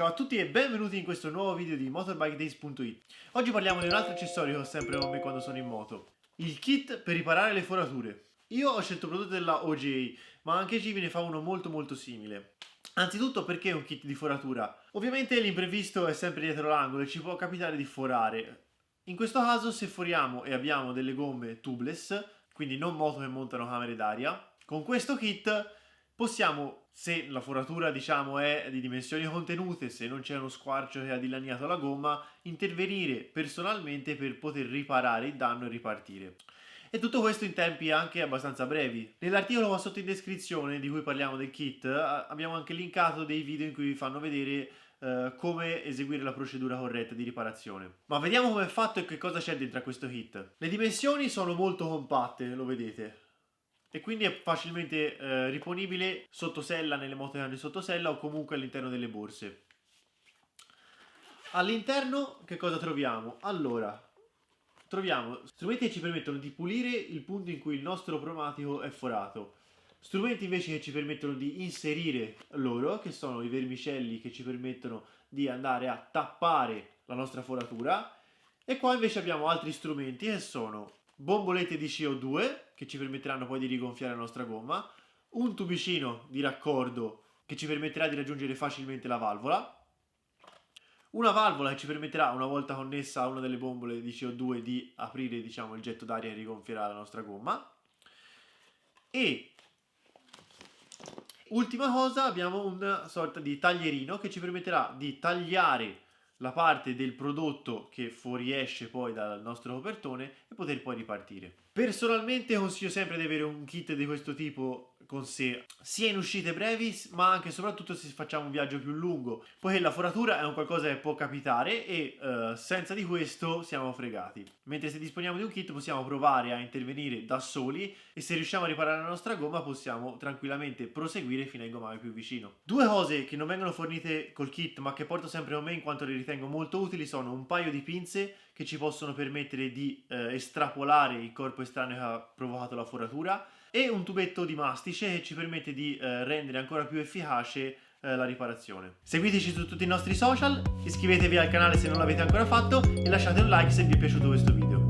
Ciao a tutti e benvenuti in questo nuovo video di motorbikedays.it. Oggi parliamo di un altro accessorio che ho sempre con me quando sono in moto: il kit per riparare le forature. Io ho scelto il prodotto della OJ, ma anche Civi ne fa uno molto simile. Anzitutto, perché un kit di foratura? Ovviamente l'imprevisto è sempre dietro l'angolo e ci può capitare di forare. In questo caso, se foriamo e abbiamo delle gomme tubeless, quindi non moto che montano camere d'aria, con questo kit possiamo, se la foratura diciamo è di dimensioni contenute, se non c'è uno squarcio che ha dilaniato la gomma, intervenire personalmente per poter riparare il danno e ripartire. E tutto questo in tempi anche abbastanza brevi. Nell'articolo qua sotto in descrizione, di cui parliamo del kit, abbiamo anche linkato dei video in cui vi fanno vedere come eseguire la procedura corretta di riparazione. Ma vediamo come è fatto e che cosa c'è dentro a questo kit. Le dimensioni sono molto compatte, lo vedete, e quindi è facilmente riponibile sotto sella, nelle moto che hanno il sottosella, o comunque all'interno delle borse. All'interno che cosa troviamo? Allora, troviamo strumenti che ci permettono di pulire il punto in cui il nostro pneumatico è forato, strumenti invece che ci permettono di inserire loro, che sono i vermicelli che ci permettono di andare a tappare la nostra foratura, e qua invece abbiamo altri strumenti che sono bombolette di CO2 che ci permetteranno poi di rigonfiare la nostra gomma, un tubicino di raccordo che ci permetterà di raggiungere facilmente la valvola, una valvola che ci permetterà, una volta connessa a una delle bombole di CO2, di aprire, diciamo, il getto d'aria e rigonfierà la nostra gomma. E ultima cosa, abbiamo una sorta di taglierino che ci permetterà di tagliare la parte del prodotto che fuoriesce poi dal nostro copertone e poter poi ripartire. Personalmente consiglio sempre di avere un kit di questo tipo con sé, sia in uscite brevi ma anche e soprattutto se facciamo un viaggio più lungo, poiché la foratura è un qualcosa che può capitare e senza di questo siamo fregati. Mentre se disponiamo di un kit possiamo provare a intervenire da soli e se riusciamo a riparare la nostra gomma possiamo tranquillamente proseguire fino al gommale più vicino. Due cose che non vengono fornite col kit ma che porto sempre con me in quanto le ritengo molto utili sono un paio di pinze che ci possono permettere di estrapolare il corpo estraneo che ha provocato la foratura e un tubetto di mastice che ci permette di rendere ancora più efficace la riparazione. Seguiteci su tutti i nostri social, iscrivetevi al canale se non l'avete ancora fatto e lasciate un like se vi è piaciuto questo video.